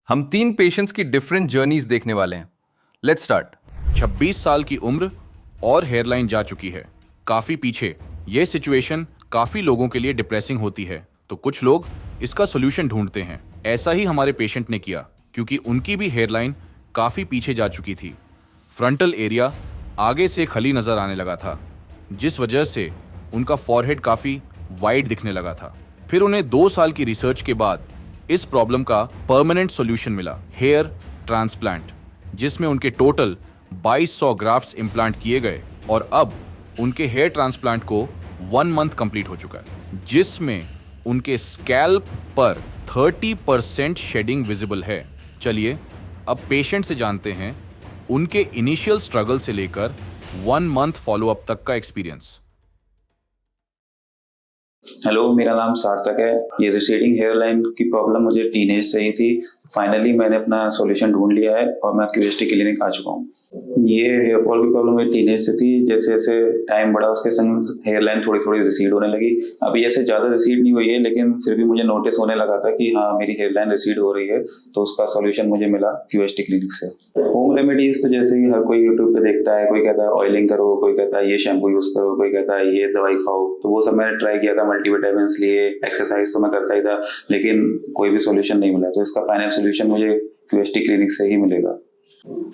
हम 3 पेशेंट्स की different journeys देखने वाले हैं। Let's start. 26 साल की उम्र और हेयरलाइन जा चुकी है काफी पीछे। यह सिचुएशन काफी लोगों के लिए डिप्रेसिंग होती है, तो कुछ लोग इसका सोल्यूशन ढूंढते हैं। ऐसा ही हमारे पेशेंट ने किया, क्योंकि उनकी भी हेयरलाइन काफी पीछे जा चुकी थी। फ्रंटल एरिया आगे से खली नजर आने लगा था, जिस वजह से उनका फॉरहेड काफी वाइड दिखने लगा था। फिर उन्हें 2 साल की रिसर्च के बाद इस प्रॉब्लम का परमानेंट सॉल्यूशन मिला, हेयर ट्रांसप्लांट, जिसमें उनके टोटल 2200 ग्राफ्ट्स इम्प्लांट किए गए और अब उनके हेयर ट्रांसप्लांट को 1 मंथ कंप्लीट हो चुका है, जिसमें उनके स्कैल्प पर 30% शेडिंग विजिबल है। चलिए अब पेशेंट से जानते हैं उनके इनिशियल स्ट्रगल से लेकर 1 मंथ फॉलोअप तक का एक्सपीरियंस। हेलो, मेरा नाम सार्थक है। ये रिसेडिंग हेयर लाइन की प्रॉब्लम मुझे टीनेज से ही थी। फाइनली मैंने अपना सॉल्यूशन ढूंढ लिया है और मैं क्यूएसटी क्लिनिक आ चुका हूँ। ये हेयर फॉल की प्रॉब्लम मुझे टीनेज से थी। जैसे जैसे टाइम बढ़ा उसके संग हेयर लाइन थोड़ी थोड़ी रिसीड होने लगी। अभी ऐसे ज़्यादा रिसीड नहीं हुई है, लेकिन फिर भी मुझे नोटिस होने लगा था कि हाँ, मेरी हेयर लाइन रिसीड हो रही है। तो उसका सॉल्यूशन मुझे मिला क्यूएसटी क्लिनिक से। होम रेमेडीज तो जैसे कि हर कोई यूट्यूब पे देखता है, कोई कहता है ऑयलिंग करो, कोई कहता है ये शैम्पू यूज करो, कोई कहता है ये दवाई खाओ। तो वो सब मैंने ट्राई किया था, मल्टीविटामिन लिए, एक्सरसाइज तो मैं करता ही था, लेकिन कोई भी सॉल्यूशन नहीं मिला। तो इसका फाइनल सॉल्यूशन मुझे क्यूएसटी क्लिनिक से ही मिलेगा।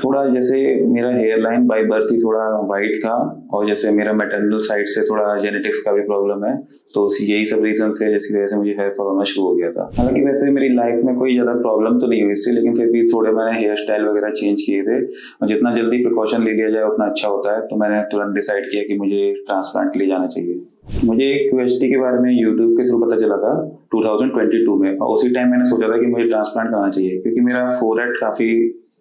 थोड़ा जैसे मेरा हेयर लाइन बाय बर्थ ही थोड़ा वाइट था, और जैसे मेरा मैटरनल साइड से थोड़ा जेनेटिक्स का भी प्रॉब्लम है, तो यही सब रीजन थे जिसकी वजह से मुझे हेयर फॉल होना शुरू हो गया था। हालांकि वैसे मेरी लाइफ में कोई ज्यादा प्रॉब्लम तो नहीं हुई इससे, लेकिन फिर भी थोड़े मैंने हेयर स्टाइल वगैरह चेंज किए थे। और जितना जल्दी प्रिकॉशन ले लिया जाए उतना अच्छा होता है, तो मैंने तुरंत डिसाइड किया कि मुझे ट्रांसप्लांट के लिए जाना चाहिए। मुझे क्यूएसटी के बारे में यूट्यूब के थ्रू पता चला था 2022 में, और उसी टाइम मैंने सोचा था कि मुझे ट्रांसप्लांट कराना चाहिए, क्योंकि मेरा फोरहेड काफी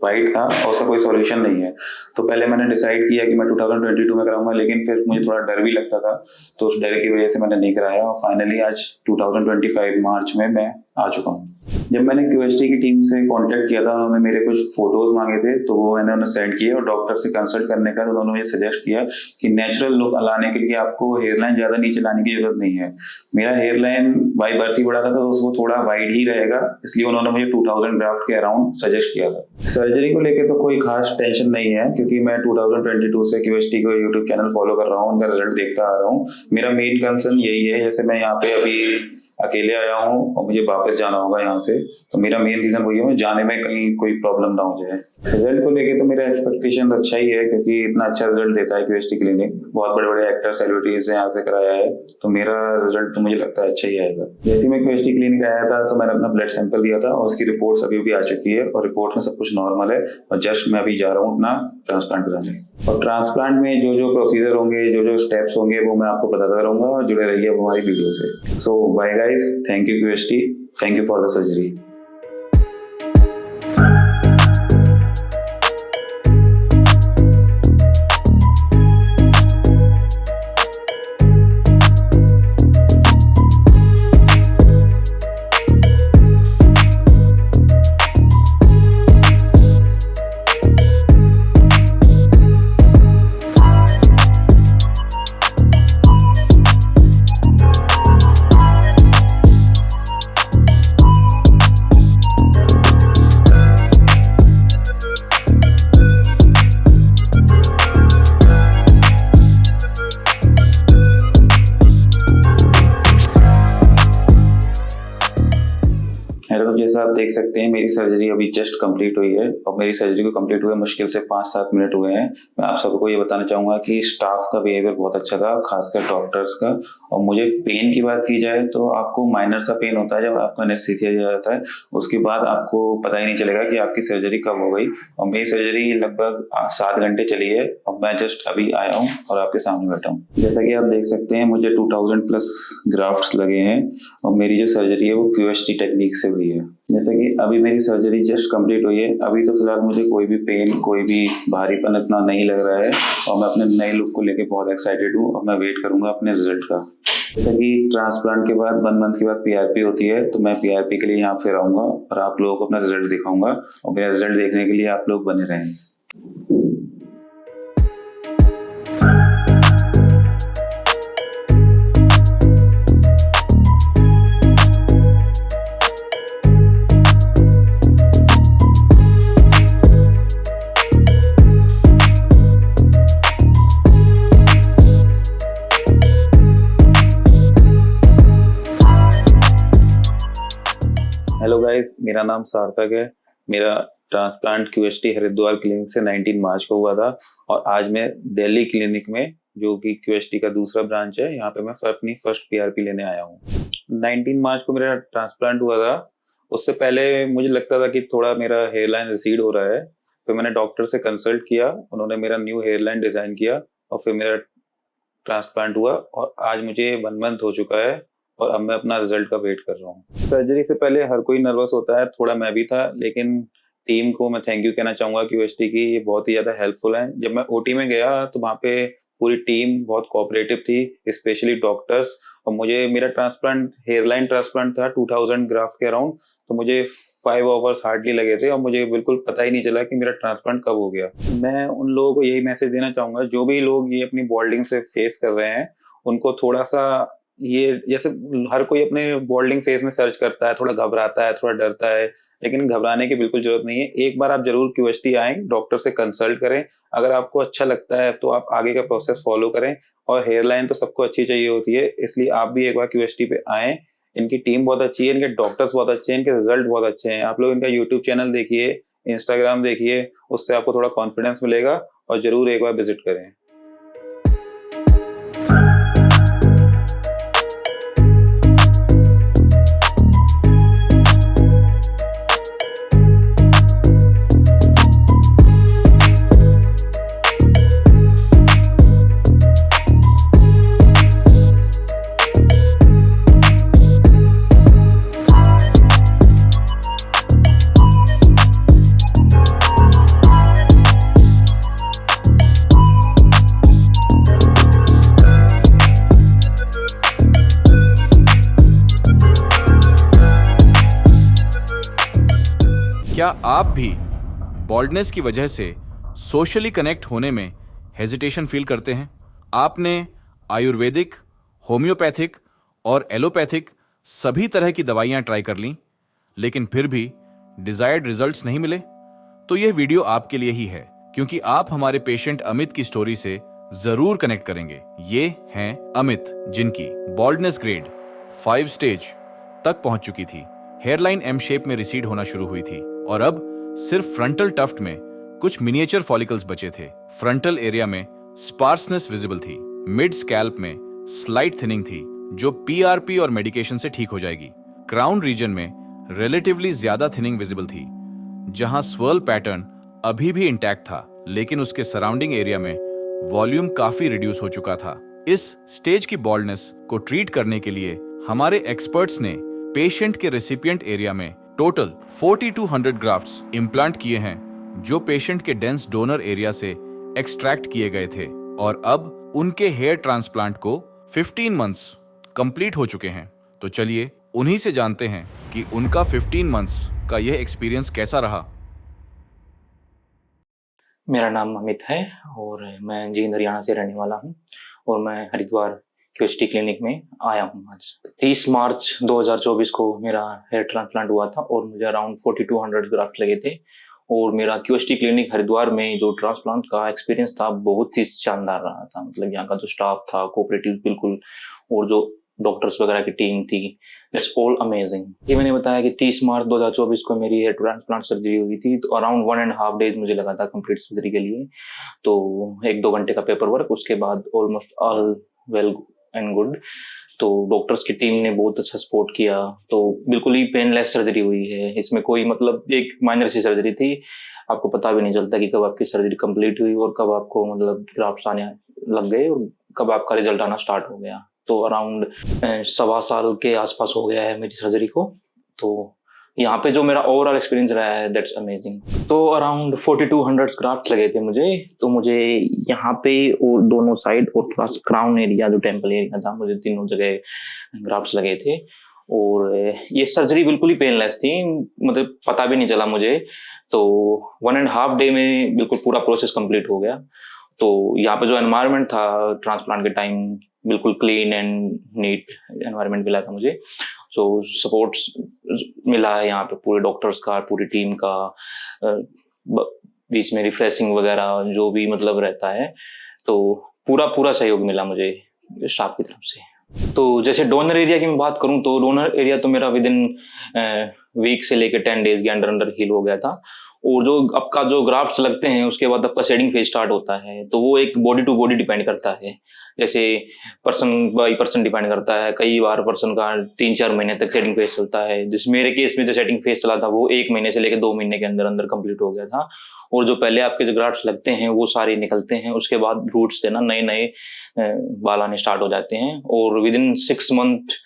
वाइट था और उसका कोई सॉल्यूशन नहीं है। तो पहले मैंने डिसाइड किया कि मैं 2022 में कराऊंगा, लेकिन फिर मुझे थोड़ा डर भी लगता था, तो उस डर की वजह से मैंने नहीं कराया। और फाइनली आज 2025 मार्च में मैं आ चुका हूँ। जब मैंने क्यूएसटी की टीम से कांटेक्ट किया था, उन्होंने मेरे कुछ फोटोज मांगे थे, तो वो मैंने उन्हें सेंड किए। और डॉक्टर से कंसल्ट करने का तो उन्होंने मुझे सजेस्ट किया कि नेचुरल लुक लाने के लिए आपको हेयर लाइन ज्यादा नीचे लाने की जरूरत नहीं है। मेरा हेयर लाइन बाय बर्थ ही बड़ा था, तो उसको थोड़ा वाइड ही रहेगा, इसलिए उन्होंने मुझे 2000 ग्राफ्ट के अराउंड सजेस्ट किया था। सर्जरी को लेकर तो कोई खास टेंशन नहीं है, क्योंकि मैं 2022 से क्यूएसटी को यूट्यूब चैनल फॉलो कर रहा हूँ, उनका रिजल्ट देखता आ रहा हूँ। मेरा मेन कंसर्न यही है, जैसे मैं यहाँ पे अभी अकेले आया हूँ और मुझे वापस जाना होगा यहाँ से, तो मेरा मेन रीजन वही है, मैं जाने में कहीं कोई प्रॉब्लम ना हो जाए। रिजल्ट को लेके तो मेरा एक्सपेक्टेशन अच्छा ही है, क्योंकि इतना अच्छा रिजल्ट देता है क्यूएसटी क्लिनिक। बहुत बड़े बड़े एक्टर सेलिब्रिटीज से यहाँ से कराया है, तो मेरा रिजल्ट तो मुझे लगता है अच्छा ही आएगा। जैसे मैं क्यूएसटी क्लिनिक आया था, तो मैंने अपना ब्लड सैंपल दिया था और उसकी रिपोर्ट्स अभी भी आ चुकी है, और रिपोर्ट में सब कुछ नॉर्मल है। और जस्ट मैं अभी जा रहा हूँ अपना ट्रांसप्लांट कराने। और ट्रांसप्लांट में जो जो प्रोसीजर होंगे, जो जो स्टेप्स होंगे, वो मैं आपको बताता रहूंगा, और जुड़े रहिए हमारी वीडियो से। So bye guys, thank you QST, thank you for the surgery. तो जैसा आप देख सकते हैं, मेरी सर्जरी अभी जस्ट कंप्लीट हुई है, और मेरी सर्जरी को कंप्लीट हुए मुश्किल से 5-7 मिनट हुए हैं। मैं आप सबको ये बताना चाहूंगा कि स्टाफ का बिहेवियर बहुत अच्छा था, खासकर डॉक्टर्स का। और मुझे पेन की बात की जाए तो आपको माइनर सा पेन होता है जब आपका एनेस्थीसिया जाता है, उसके बाद आपको पता ही नहीं चलेगा कि आपकी सर्जरी कब हो गई। और मेरी सर्जरी लगभग 7 घंटे चली है, और मैं जस्ट अभी आया हूँ और आपके सामने बैठा हूँ। जैसा कि आप देख सकते हैं, मुझे 2000 प्लस ग्राफ्ट्स लगे हैं, और मेरी जो सर्जरी है वो क्यूएसटी टेक्निक से हुई है। जैसे कि अभी मेरी सर्जरी जस्ट कंप्लीट हुई है, अभी तो फिलहाल मुझे कोई भी पेन, कोई भी भारीपन इतना नहीं लग रहा है, और मैं अपने नए लुक को लेके बहुत एक्साइटेड हूँ, और मैं वेट करूंगा अपने रिजल्ट का। जैसे कि ट्रांसप्लांट के बाद 1 मंथ के बाद पीआरपी होती है, तो मैं पीआरपी के लिए यहाँ फिर आऊंगा और आप लोगों को अपना रिजल्ट दिखाऊंगा, और मेरा रिजल्ट देखने के लिए आप लोग बने रहें। मेरा नाम सार्थक है। मेरा ट्रांसप्लांट क्यूएसटी हरिद्वार क्लिनिक से 19 मार्च को हुआ था और आज मैं दिल्ली क्लिनिक में, जो कि क्यूएसटी का दूसरा ब्रांच है, यहाँ पे मैं अपनी फर्स्ट पीआरपी लेने आया हूँ। 19 मार्च को मेरा ट्रांसप्लांट हुआ था। उससे पहले मुझे लगता था कि थोड़ा मेरा हेयरलाइन रिसीड हो रहा है, फिर मैंने डॉक्टर से कंसल्ट किया, उन्होंने मेरा न्यू हेयरलाइन डिजाइन किया और फिर मेरा ट्रांसप्लांट हुआ और आज मुझे 1 मंथ हो चुका है और अब मैं अपना रिजल्ट का वेट कर रहा हूँ। सर्जरी से पहले हर कोई नर्वस होता है, थोड़ा मैं भी था, लेकिन टीम को मैं थैंक यू कहना चाहूंगा क्यूएसटी की, ये बहुत ही ज्यादा हेल्पफुल है। जब मैं ओटी में गया तो वहाँ पे पूरी टीम बहुत कोऑपरेटिव थी, स्पेशली डॉक्टर्स। और मुझे मेरा ट्रांसप्लांट हेयरलाइन ट्रांसप्लांट था 2000 ग्राफ्ट के अराउंड, तो मुझे 5 आवर्स हार्डली लगे थे और मुझे बिल्कुल पता ही नहीं चला कि मेरा ट्रांसप्लांट कब हो गया। मैं उन लोगों को यही मैसेज देना चाहूंगा, जो भी लोग ये अपनी बॉल्डिंग से फेस कर रहे हैं, उनको थोड़ा सा, ये जैसे हर कोई अपने बॉल्डिंग फेज में सर्च करता है, थोड़ा घबराता है, थोड़ा डरता है, लेकिन घबराने की बिल्कुल जरूरत नहीं है। एक बार आप जरूर क्यूएसटी आएं, डॉक्टर से कंसल्ट करें, अगर आपको अच्छा लगता है तो आप आगे का प्रोसेस फॉलो करें। और हेयरलाइन तो सबको अच्छी चाहिए होती है, इसलिए आप भी एक बार क्यूएसटी पे आएं। इनकी टीम बहुत अच्छी है, इनके डॉक्टर्स बहुत अच्छे हैं, इनके रिजल्ट बहुत अच्छे हैं। आप लोग इनका यूट्यूब चैनल देखिए, इंस्टाग्राम देखिए, उससे आपको थोड़ा कॉन्फिडेंस मिलेगा और जरूर एक बार विजिट करें। क्या आप भी बॉल्डनेस की वजह से सोशली कनेक्ट होने में हेजिटेशन फील करते हैं? आपने आयुर्वेदिक, होम्योपैथिक और एलोपैथिक सभी तरह की दवाइयां ट्राई कर लीं, लेकिन फिर भी डिजायर्ड रिजल्ट्स नहीं मिले? तो यह वीडियो आपके लिए ही है, क्योंकि आप हमारे पेशेंट अमित की स्टोरी से जरूर कनेक्ट करेंगे। ये हैं अमित, जिनकी बॉल्डनेस ग्रेड 5 स्टेज तक पहुंच चुकी थी। हेयरलाइन एम शेप में रिसीड होना शुरू हुई थी और अब सिर्फ फ्रंटल टफ्ट में कुछ मिनिएचर फॉलिकल्स बचे थे। फ्रंटल एरिया में स्पार्सनेस विजिबल थी। मिड स्कैल्प में स्लाइट थिनिंग थी, जो पीआरपी और मेडिकेशन से ठीक हो जाएगी। क्राउन रीजन में रिलेटिवली ज्यादा थिनिंग विजिबल थी, जहां स्वर्ल पैटर्न अभी भी इंटैक्ट था, लेकिन उसके सराउंडिंग एरिया में वॉल्यूम काफी रिड्यूस हो चुका था। इस स्टेज की बॉल्डनेस को ट्रीट करने के लिए हमारे एक्सपर्ट्स ने पेशेंट के रेसिपिएंट एरिया में टोटल 4200 ग्राफ्ट्स इम्प्लांट किए हैं, जो पेशेंट के डेंस डोनर एरिया से एक्सट्रैक्ट किए गए थे। और अब उनके हेयर ट्रांसप्लांट को 15 मंथ्स कंप्लीट हो चुके हैं। तो चलिए उन्हीं से जानते हैं कि उनका 15 मंथ्स का यह एक्सपीरियंस कैसा रहा। मेरा नाम अमित है और मैं जींद हरियाणा से रहने वाला हूँ और मैं हरिद्वार क्यूएसटी क्लिनिक में आया हूँ। आज 30 मार्च 2024 को मेरा हेयर ट्रांसप्लांट हुआ था और मुझे अराउंड 4200 ग्राफ्ट लगे थे। और मेरा क्यूएसटी क्लिनिक हरिद्वार में जो ट्रांसप्लांट का एक्सपीरियंस था बहुत ही शानदार रहा था। मतलब यहाँ का जो स्टाफ था कोऑपरेटिव बिल्कुल, और जो डॉक्टर्स वगैरह की टीम थी, दैट्स ऑल अमेजिंग। ये मैंने बताया कि 30 मार्च 2024 को मेरी हेयर ट्रांसप्लांट सर्जरी हुई थी, तो अराउंड 1.5 डेज मुझे लगा था कंप्लीट सर्जरी के लिए। तो 1-2 घंटे का पेपर वर्क, उसके बाद almost all well and good. तो डॉक्टर्स की टीम ने बहुत अच्छा सपोर्ट किया, तो बिल्कुल ही पेनलेस सर्जरी हुई है। इसमें कोई मतलब एक माइनर सी सर्जरी थी, आपको पता भी नहीं चलता कि कब आपकी सर्जरी कंप्लीट हुई और कब आपको मतलब ग्राफ्ट्स आने लग गए और कब आपका रिजल्ट आना स्टार्ट हो गया। तो अराउंड 1.25 साल के आसपास हो गया है मेरी सर्जरी को। तो यहाँ पे जो मेरा ओवरऑल एक्सपीरियंस रहा है दैट्स अमेजिंग। तो अराउंड 4200 ग्राफ्ट लगे थे मुझे। तो मुझे यहाँ पे और दोनों साइड और प्लस क्राउन एरिया जो टेम्पल एरिया था, मुझे तीनों जगह ग्राफ्ट्स लगे थे। और ये सर्जरी बिल्कुल ही पेनलेस थी, मतलब पता भी नहीं चला मुझे। तो 1.5 डे में बिल्कुल पूरा प्रोसेस कंप्लीट हो गया। तो यहाँ पे जो एनवायरनमेंट था ट्रांसप्लांट के टाइम, बिल्कुल क्लीन एंड नीट एनवायरनमेंट मिला था मुझे। सो सपोर्ट्स मिला है यहाँ पे पूरे डॉक्टर्स का, पूरी टीम का, बीच में रिफ्रेशिंग वगैरह जो भी मतलब रहता है। तो पूरा सहयोग मिला मुझे स्टाफ की तरफ से। तो जैसे डोनर एरिया की मैं बात करूं तो डोनर एरिया तो मेरा विद इन वीक से लेकर 10 डेज के अंदर अंदर हील हो गया था। और जो आपका जो ग्राफ्ट्स लगते हैं उसके बाद आपका शेडिंग फेज स्टार्ट होता है, तो वो एक बॉडी टू बॉडी डिपेंड करता है। जैसे पर्सन बाई पर्सन डिपेंड करता है, कई बार पर्सन का 3-4 महीने तक शेडिंग फेज चलता है। जिस मेरे केस में जो शेडिंग फेज चला था वो 1 महीने से लेकर 2 महीने के अंदर अंदर कंप्लीट हो गया था। और जो पहले आपके जो ग्राफ्ट्स लगते हैं वो सारे निकलते हैं, उसके बाद रूट से ना नए नए बाल आने स्टार्ट हो जाते हैं। और विद इन 6 मंथ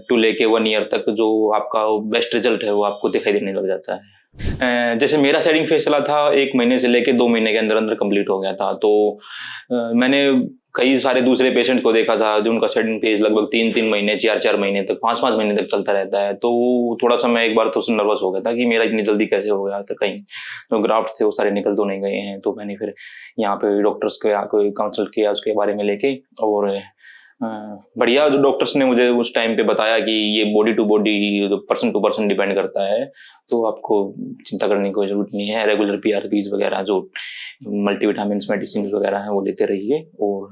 टू लेके 1 ईयर तक जो आपका बेस्ट रिजल्ट है वो आपको दिखाई देने लग जाता है। जैसे मेरा शेडिंग फेज चला था 1 महीने से लेके 2 महीने के अंदर अंदर कंप्लीट हो गया था। तो मैंने कई सारे दूसरे पेशेंट्स को देखा था जो उनका शेडिंग फेज लगभग 3-3 महीने, 4-4 महीने तक, 5-5 महीने तक चलता रहता है। तो थोड़ा सा मैं एक बार तो नर्वस हो गया था कि मेरा इतनी जल्दी कैसे हो गया था, कहीं जो ग्राफ्ट थे वो सारे निकल तो नहीं गए हैं। तो मैंने फिर यहाँ पे डॉक्टर्स के आके कंसल्ट किया उसके बारे में लेके, और बढ़िया जो डॉक्टर्स ने मुझे उस टाइम पे बताया कि ये body to body, person to person depend करता है, तो आपको चिंता करने की कोई जरूरत नहीं है। रेगुलर पीआरपीज वगैरह जो मल्टीविटामिन मेडिसिन वगैरह हैं वो लेते रहिए। और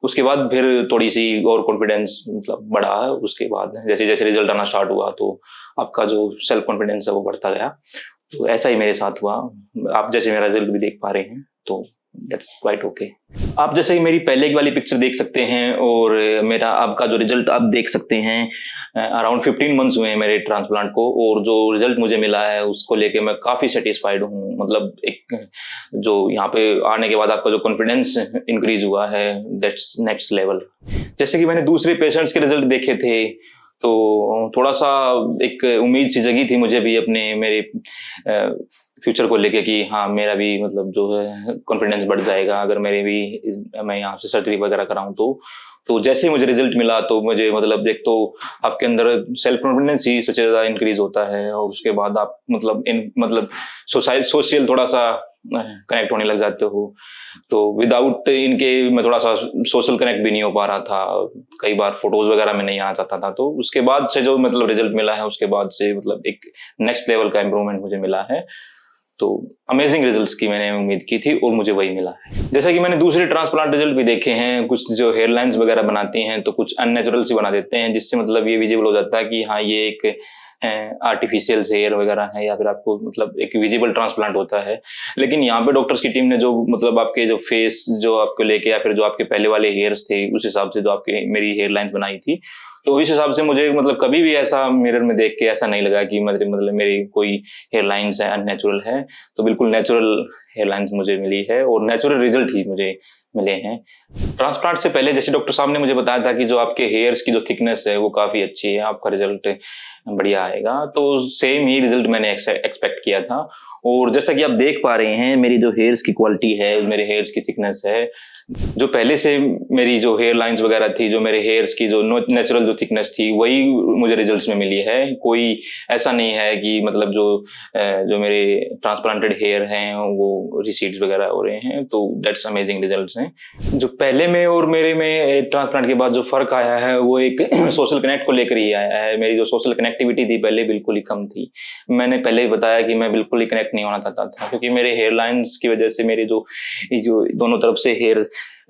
उसके बाद फिर थोड़ी सी और कॉन्फिडेंस मतलब बढ़ा। उसके बाद जैसे जैसे रिजल्ट आना स्टार्ट हुआ तो आपका जो सेल्फ कॉन्फिडेंस है वो बढ़ता गया। तो ऐसा ही मेरे साथ हुआ। आप जैसे मेरा रिजल्ट भी देख पा रहे हैं तो दैट्स क्वाइट ओके। आप जैसे ही मेरी पहले की वाली पिक्चर देख सकते हैं और मेरा आपका जो रिजल्ट आप देख सकते हैं। अराउंड 15 मंथ्स हुए हैं मेरे ट्रांसप्लांट को, और जो रिजल्ट मुझे मिला है उसको लेके मैं काफ़ी सेटिस्फाइड हूँ। मतलब एक जो यहाँ पे आने के बाद आपका जो कॉन्फिडेंस इंक्रीज हुआ है दैट्स नेक्स्ट लेवल। जैसे कि मैंने दूसरे पेशेंट्स के रिजल्ट देखे थे तो थोड़ा सा एक उम्मीद सी जगी थी मुझे भी अपने मेरे फ्यूचर को लेके कि हाँ मेरा भी मतलब जो है कॉन्फिडेंस बढ़ जाएगा अगर मैं यहाँ से सर्जरी वगैरह कराऊँ तो जैसे ही मुझे रिजल्ट मिला तो मुझे मतलब एक तो आपके अंदर सेल्फ कॉन्फिडेंस ही सबसे ज्यादा इंक्रीज होता है, और उसके बाद आप मतलब सोशल थोड़ा सा कनेक्ट होने लग जाते हो। तो विदाउट इनके मैं थोड़ा सा सोशल कनेक्ट भी नहीं हो पा रहा था, कई बार फोटोज वगैरह में नहीं आ जाता था। तो उसके बाद से जो मतलब रिजल्ट मिला है उसके बाद से मतलब एक नेक्स्ट लेवल का इम्प्रूवमेंट मुझे मिला है। तो अमेजिंग रिजल्ट्स की मैंने उम्मीद की थी और मुझे वही मिला है। जैसा कि मैंने दूसरे ट्रांसप्लांट रिजल्ट भी देखे हैं, कुछ जो हेयर लाइंस वगैरह बनाती हैं तो कुछ अननेचुरल सी बना देते हैं, जिससे मतलब ये विजिबल हो जाता है कि हाँ ये एक आर्टिफिशियल हेयर वगैरह है या फिर आपको मतलब एक विजिबल ट्रांसप्लांट होता है। लेकिन यहाँ पे डॉक्टर्स की टीम ने जो मतलब आपके जो फेस जो आपको लेके या फिर जो आपके पहले वाले हेयर्स थे उस हिसाब से जो आपके मेरी हेयर लाइंस बनाई थी, तो इस हिसाब से मुझे मतलब कभी भी ऐसा मिरर में देख के ऐसा नहीं लगा कि मतलब मेरी कोई हेयर लाइंस है अननेचुरल है। तो बिल्कुल नेचुरल हेयर लाइंस मुझे मिली है और नेचुरल रिजल्ट ही मुझे मिले हैं। ट्रांसप्लांट से पहले जैसे डॉक्टर साहब ने मुझे बताया था कि जो आपके हेयर्स की जो थिकनेस है वो काफी अच्छी है, आपका रिजल्ट बढ़िया आएगा। तो सेम ही रिजल्ट मैंने एक्सपेक्ट किया था। और जैसा कि आप देख पा रहे हैं मेरी जो हेयर्स की क्वालिटी है, मेरे हेयर्स की थिकनेस है, जो पहले से मेरी जो हेयर लाइंस वगैरह थी, जो मेरे हेयर्स की जो नेचुरल जो थिकनेस थी वही मुझे रिजल्ट्स में मिली है। कोई ऐसा नहीं है कि मतलब जो मेरे ट्रांसप्लांटेड हेयर हैं वो रिसीड्स वगैरह हो रहे हैं। तो दैट्स अमेजिंग रिजल्ट्स हैं। जो पहले में और मेरे में ट्रांसप्लांट के बाद जो फर्क आया है वो एक सोशल कनेक्ट को लेकर ही आया है। मेरी जो सोशल कनेक्टिविटी थी पहले बिल्कुल ही कम थी। मैंने पहले ही बताया कि मैं बिल्कुल ही कनेक्ट नहीं होना चाहता था, क्योंकि मेरे हेयर लाइंस की वजह से मेरे जो दोनों तरफ से हेयर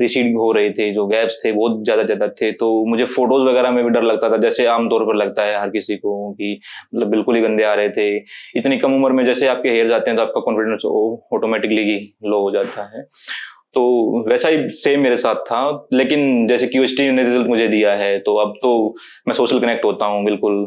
रिसीड हो रहे थे, जो गैप्स थे बहुत ज्यादा थे। तो मुझे फोटोज वगैरह में भी डर लगता था, जैसे आमतौर पर लगता है हर किसी को कि मतलब बिल्कुल ही गंदे आ रहे थे। इतनी कम उम्र में जैसे आपके हेयर जाते हैं तो आपका कॉन्फिडेंस ऑटोमेटिकली लो हो जाता है। तो वैसा ही सेम मेरे साथ था। लेकिन जैसे क्यूएसटी ने रिजल्ट मुझे दिया है तो अब तो मैं सोशल कनेक्ट होता हूँ बिल्कुल।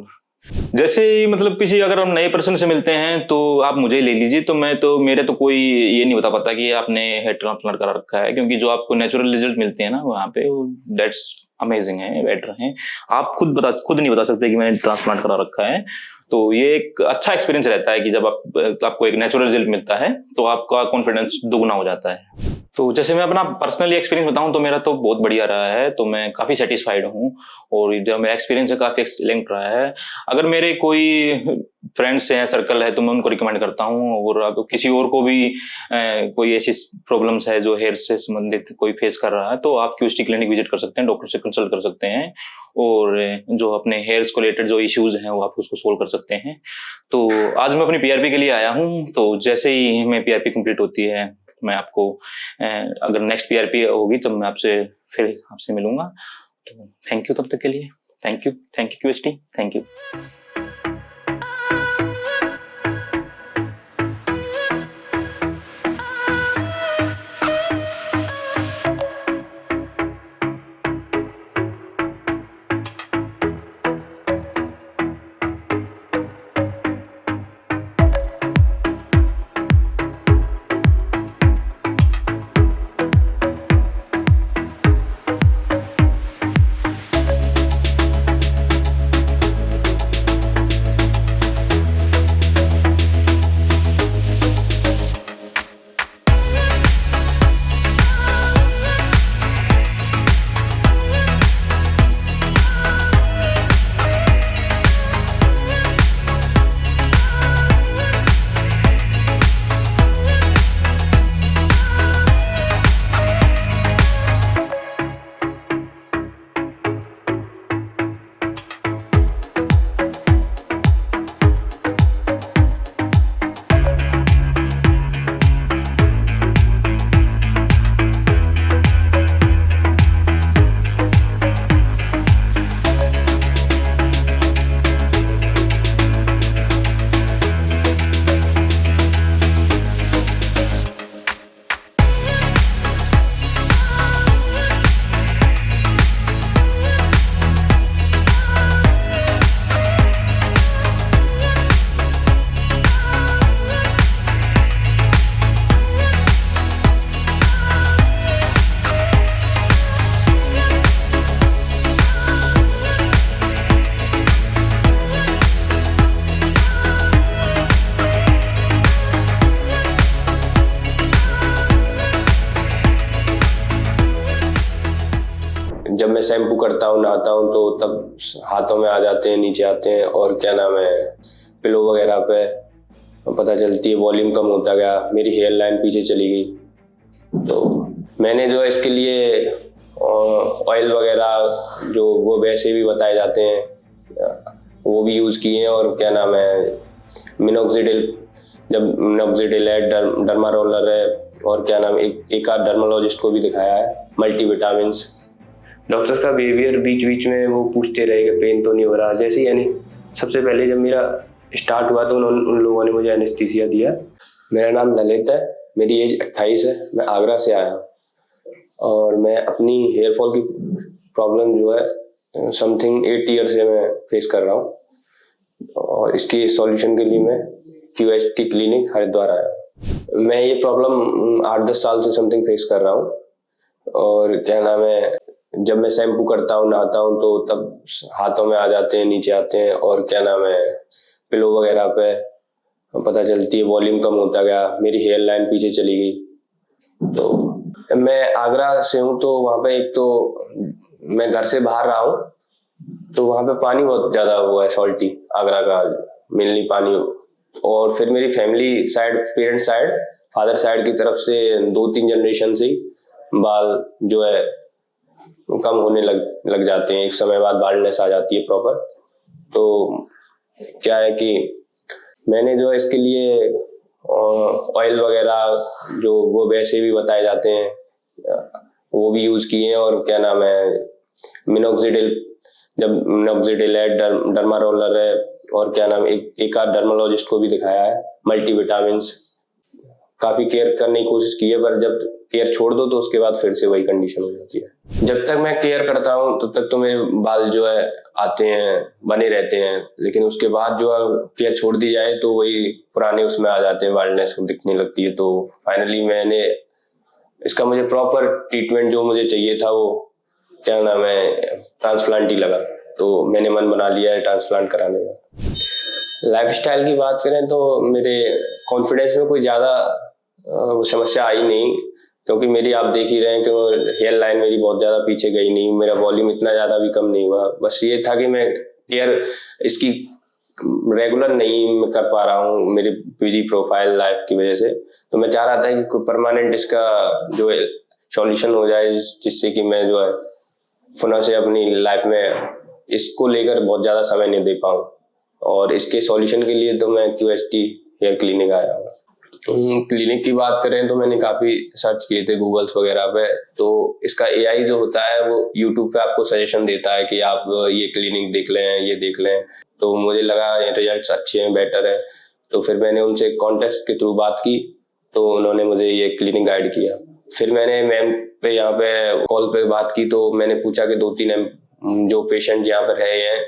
जैसे ही मतलब किसी अगर हम नए पर्सन से मिलते हैं तो आप मुझे ले लीजिए, तो मेरे तो कोई ये नहीं बता पाता कि आपने हेयर ट्रांसप्लांट करा रखा है, क्योंकि जो आपको नेचुरल रिजल्ट मिलते हैं ना वहाँ पे दैट्स अमेजिंग है, बेटर है। आप खुद नहीं बता सकते कि मैंने ट्रांसप्लांट करा रखा है। तो ये एक अच्छा एक्सपीरियंस रहता है कि जब आपको एक नेचुरल रिजल्ट मिलता है तो आपका कॉन्फिडेंस दुगना हो जाता है। तो जैसे मैं अपना पर्सनली एक्सपीरियंस बताऊं तो मेरा तो बहुत बढ़िया रहा है, तो मैं काफी सेटिस्फाइड हूँ और जो मेरा एक्सपीरियंस है काफी एक्सीलेंट रहा है। अगर मेरे कोई फ्रेंड्स हैं, सर्कल है, तो मैं उनको रिकमेंड करता हूँ। और अगर किसी और को भी कोई ऐसी प्रॉब्लम्स है जो हेयर से संबंधित कोई फेस कर रहा है तो आप क्यूएसटी क्लिनिक विजिट कर सकते हैं, डॉक्टर से कंसल्ट कर सकते हैं और जो अपने हेयर्स को रिलेटेड जो इश्यूज हैं वो आप उसको सोल्व कर सकते हैं। तो आज मैं अपनी पीआरपी के लिए आया हूँ, तो जैसे ही मैं पीआरपी कंप्लीट होती है मैं आपको अगर नेक्स्ट पीआरपी होगी तब मैं फिर आपसे मिलूंगा। तो थैंक यू तब तक के लिए, thank you QST, thank you. जब मैं शैम्पू करता हूँ, नहाता हूँ, तो तब हाथों में आ जाते हैं, नीचे आते हैं, और क्या नाम है, पिलो वगैरह पे पता चलती है, वॉल्यूम कम होता गया, मेरी हेयर लाइन पीछे चली गई। तो मैंने जो है इसके लिए ऑयल वगैरह जो वो वैसे भी बताए जाते हैं वो भी यूज़ किए हैं, और क्या नाम है, मिनोक्सिडिल, जब मिनोक्सिडिल है, डर्मा रोलर है, और क्या नाम, एक आध डर्मोलॉजिस्ट को भी दिखाया है, मल्टीविटामिन्स। डॉक्टर्स का बिहेवियर बीच बीच में वो पूछते रहे कि पेन तो नहीं हो रहा, जैसे यानी सबसे पहले जब मेरा स्टार्ट हुआ तो उन लोगों ने मुझे एनेस्थीसिया दिया। मेरा नाम ललित है, मेरी एज 28 है, मैं आगरा से आया, और मैं अपनी हेयर फॉल की प्रॉब्लम जो है समथिंग 8 ईयर से मैं फेस कर रहा हूँ, और इसके सॉल्यूशन के लिए मैं QST क्लिनिक हरिद्वार आया। मैं ये प्रॉब्लम 8-10 साल से समथिंग फेस कर रहा हूँ, और क्या नाम है, जब मैं शैम्पू करता हूँ, नहाता हूँ, तो तब हाथों में आ जाते हैं, नीचे आते हैं, और क्या नाम है, पिलो वगैरह पे पता चलती है, वॉल्यूम कम होता गया, मेरी हेयर लाइन पीछे चली गई। तो मैं आगरा से हूँ, तो वहाँ पे एक तो मैं घर से बाहर रहा हूँ, तो वहाँ पे पानी बहुत ज़्यादा हुआ है, सॉल्टी, आगरा का मेनली पानी। और फिर मेरी family side, parents side, father side की तरफ से 2-3 जनरेशन से ही बाल जो है कम होने लग जाते हैं, एक समय बाद बाल्डनेस आ जाती है प्रॉपर। तो क्या है कि मैंने जो है इसके लिए ऑयल वगैरह जो वो वैसे भी बताए जाते हैं वो भी यूज़ किए हैं, और क्या नाम है, मिनोक्सिडिल, जब मिनोक्सिडिल है, डर्मा रोलर है, और क्या नाम, एक आध डर्मोलॉजिस्ट को भी दिखाया है, मल्टीविटामिन्स। काफ़ी केयर करने की कोशिश की है, पर जब केयर छोड़ दो तो उसके बाद फिर से वही कंडीशन हो जाती है। जब तक मैं केयर करता हूँ तब तक तो मेरे बाल जो है आते हैं, बने रहते हैं, लेकिन उसके बाद जो है केयर छोड़ दी जाए तो वही पुराने उसमें आ जाते हैं, बाल्डनेस दिखने लगती है। तो फाइनली मैंने इसका, मुझे प्रॉपर ट्रीटमेंट जो मुझे चाहिए था वो क्या नाम है, ट्रांसप्लांट ही लगा, तो मैंने मन बना लिया है ट्रांसप्लांट कराने का। लाइफस्टाइल की बात करें तो मेरे कॉन्फिडेंस में कोई ज़्यादा समस्या आई नहीं, क्योंकि मेरी आप देख ही रहे हैं कि हेयर लाइन मेरी बहुत ज़्यादा पीछे गई नहीं, मेरा वॉल्यूम इतना ज़्यादा भी कम नहीं हुआ। बस ये था कि मैं केयर इसकी रेगुलर नहीं कर पा रहा हूँ मेरी बिजी प्रोफाइल लाइफ की वजह से। तो मैं चाह रहा था कि कोई परमानेंट इसका जो है सॉल्यूशन हो जाए, जिससे कि मैं जो है पुनः से अपनी लाइफ में इसको लेकर बहुत ज़्यादा समय नहीं दे पाऊँ। और इसके सॉल्यूशन के लिए तो मैं QST हेयर क्लिनिक आया हूँ। क्लिनिक की बात करें तो मैंने काफ़ी सर्च किए थे गूगल्स वगैरह पे। तो इसका एआई जो होता है वो यूट्यूब पे आपको सजेशन देता है कि आप ये क्लिनिक देख लें, ये देख लें। तो मुझे लगा रिजल्ट्स अच्छे हैं, बेटर है। तो फिर मैंने उनसे कॉन्टेक्ट के थ्रू बात की, तो उन्होंने मुझे ये क्लिनिक गाइड किया। फिर मैंने मैम पे यहाँ पे कॉल पे बात की, तो मैंने पूछा कि 2-3 जो पेशेंट यहाँ पर रहे हैं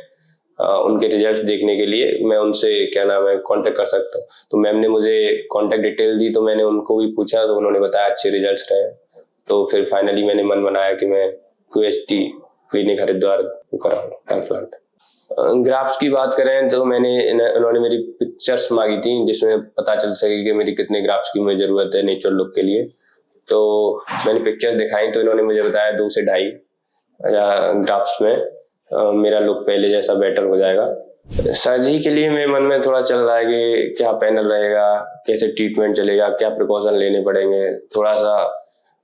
उनके रिजल्ट देखने के लिए मैं उनसे कांटेक्ट कर सकता हूँ। तो मैम ने मुझे कांटेक्ट डिटेल दी, तो मैंने उनको भी पूछा, तो उन्होंने बताया अच्छे रिजल्ट्स रहे। तो फिर फाइनली मैंने मन बनाया कि मैं QHT क्लिनिक हरिद्वार कराऊँ ट्रांसप्लांट। ग्राफ्ट की बात करें तो उन्होंने मेरी पिक्चर्स मांगी थी, जिसमें पता चल सके कि मेरी कितने ग्राफ्ट की मुझे ज़रूरत है नेचुरल लुक के लिए। तो मैंने पिक्चर्स दिखाई, तो इन्होंने मुझे बताया 2 से 2.5 ग्राफ्ट्स में मेरा लुक पहले जैसा बेटर हो जाएगा। सर्जरी के लिए मेरे मन में थोड़ा चल रहा है कि क्या पैनल रहेगा, कैसे ट्रीटमेंट चलेगा, क्या प्रिकॉशन लेने पड़ेंगे, थोड़ा सा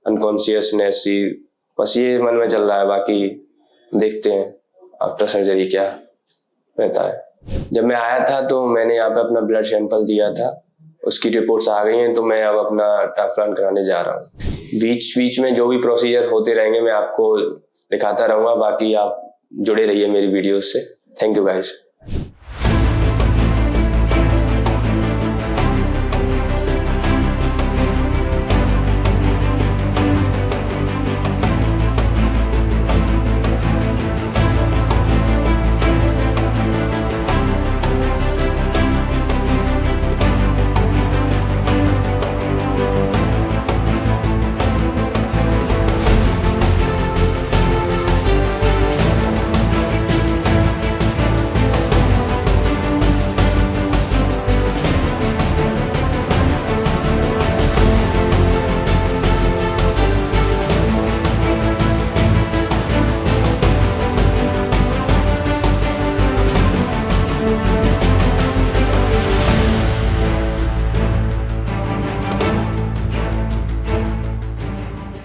अनकॉन्शियसनेस ही, बस ये मन में चल रहा है। बाकी देखते हैं आफ्टर सर्जरी क्या रहता है। जब मैं आया था तो मैंने यहाँ पे अपना ब्लड सैंपल दिया था, उसकी रिपोर्ट्स आ गई हैं, तो मैं अब अपना ट्रांसप्लांट कराने जा रहा हूँ। बीच बीच में जो भी प्रोसीजर होते रहेंगे मैं आपको दिखाता रहूँगा। बाकी आप जुड़े रहिए मेरी वीडियोस से। Thank you guys.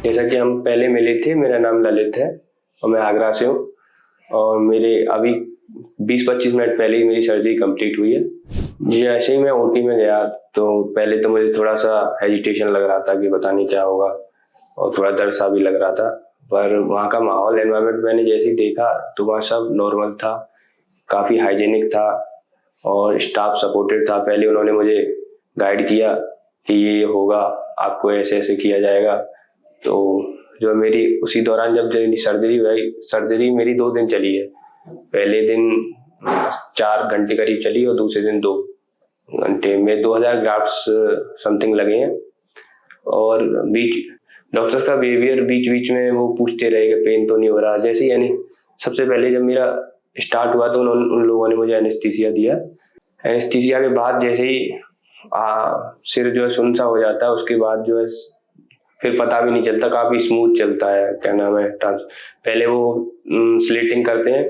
जैसा कि हम पहले मिले थे, मेरा नाम ललित है और मैं आगरा से हूँ। और मेरे अभी 20-25 मिनट पहले ही मेरी सर्जरी कंप्लीट हुई है। जैसे ही मैं OT में गया तो पहले तो मुझे थोड़ा सा हेजिटेशन लग रहा था कि पता नहीं क्या होगा, और थोड़ा डर सा भी लग रहा था। पर वहाँ का माहौल, एनवायरनमेंट मैंने जैसे ही देखा तो वहाँ सब नॉर्मल था, काफ़ी हाइजीनिक था और स्टाफ सपोर्टेड था। पहले उन्होंने मुझे गाइड किया कि ये होगा, आपको ऐसे ऐसे किया जाएगा। तो जो मेरी उसी दौरान जब मेरी सर्जरी हुई, सर्जरी मेरी 2 दिन चली है। पहले दिन 4 घंटे करीब चली और दूसरे दिन 2 घंटे में 2000 ग्राफ्ट्स समथिंग लगे हैं। और डॉक्टर्स का बिहेवियर बीच बीच में वो पूछते रहे कि पेन तो नहीं हो रहा। जैसे यानी सबसे पहले जब मेरा स्टार्ट हुआ तो उन लोगों ने मुझे एनेस्थीसिया दिया। एनेस्थीसिया के बाद जैसे ही सिर जो है सुन सा हो जाता है, उसके बाद जो है फिर पता भी नहीं चलता, काफी स्मूथ चलता है। पहले वो स्लेटिंग करते हैं,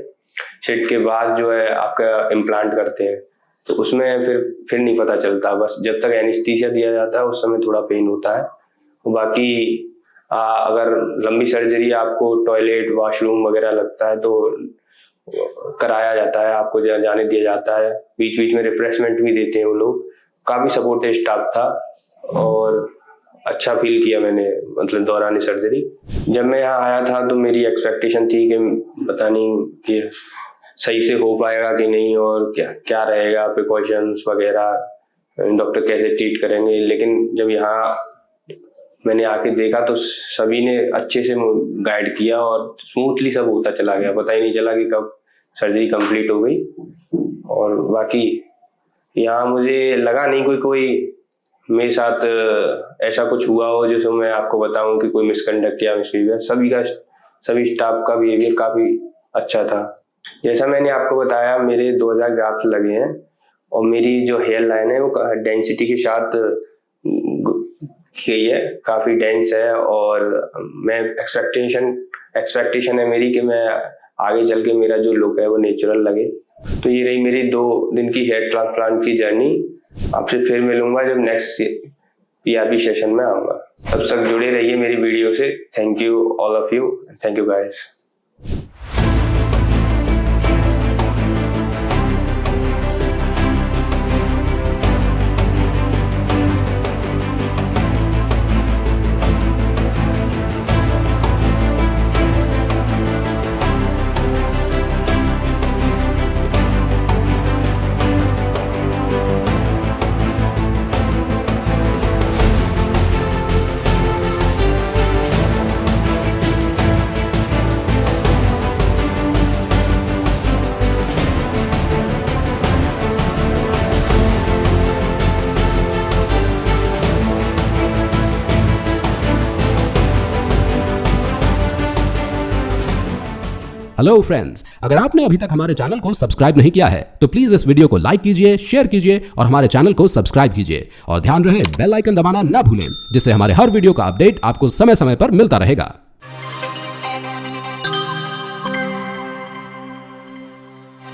स्लिट के बाद जो है आपका इम्प्लांट करते हैं, तो उसमें फिर नहीं पता चलता। बस जब तक एनेस्थीसिया दिया जाता है उस समय थोड़ा पेन होता है। बाकी अगर लंबी सर्जरी आपको टॉयलेट, वॉशरूम वगैरह लगता है तो कराया जाता है, आपको जाने दिया जाता है। बीच बीच में रिफ्रेशमेंट भी देते हैं वो लोग। काफी सपोर्टिव स्टाफ था और अच्छा फील किया मैंने, मतलब दौरान सर्जरी। जब मैं यहाँ आया था तो मेरी एक्सपेक्टेशन थी कि पता नहीं कि सही से हो पाएगा कि नहीं, और क्या रहेगा प्रिकॉशंस वगैरह, डॉक्टर कैसे ट्रीट करेंगे। लेकिन जब यहाँ मैंने आके देखा तो सभी ने अच्छे से गाइड किया और स्मूथली सब होता चला गया। पता ही नहीं चला कि कब सर्जरी कंप्लीट हो गई। और बाकी यहाँ मुझे लगा नहीं कोई मेरे साथ ऐसा कुछ हुआ हो जिसमें मैं आपको बताऊं कि कोई मिसकंडक्ट या मिसबिहेवियर। सभी स्टाफ का बिहेवियर काफ़ी अच्छा था। जैसा मैंने आपको बताया, मेरे 2000 ग्राफ्ट लगे हैं और मेरी जो हेयर लाइन है वो डेंसिटी के साथ की है, काफ़ी डेंस है। और मैं एक्सपेक्टेशन है मेरी कि मैं आगे चल के मेरा जो लुक है वो नेचुरल लगे। तो ये रही मेरी 2 दिन की हेयर ट्रांसप्लांट की जर्नी। आपसे फिर मिलूंगा जब नेक्स्ट PRP सेशन में आऊँगा। तब तक जुड़े रहिए मेरी वीडियो से। Thank you all of you, thank you guys. Hello friends, अगर आपने अभी तक हमारे चैनल को सब्सक्राइब नहीं किया है तो प्लीज इस वीडियो को लाइक कीजिए, शेयर कीजिए और हमारे चैनल को सब्सक्राइब कीजिए और ध्यान रहे बेल आइकन दबाना ना भूलें, जिससे हमारे हर वीडियो का अपडेट आपको समय समय पर मिलता रहेगा।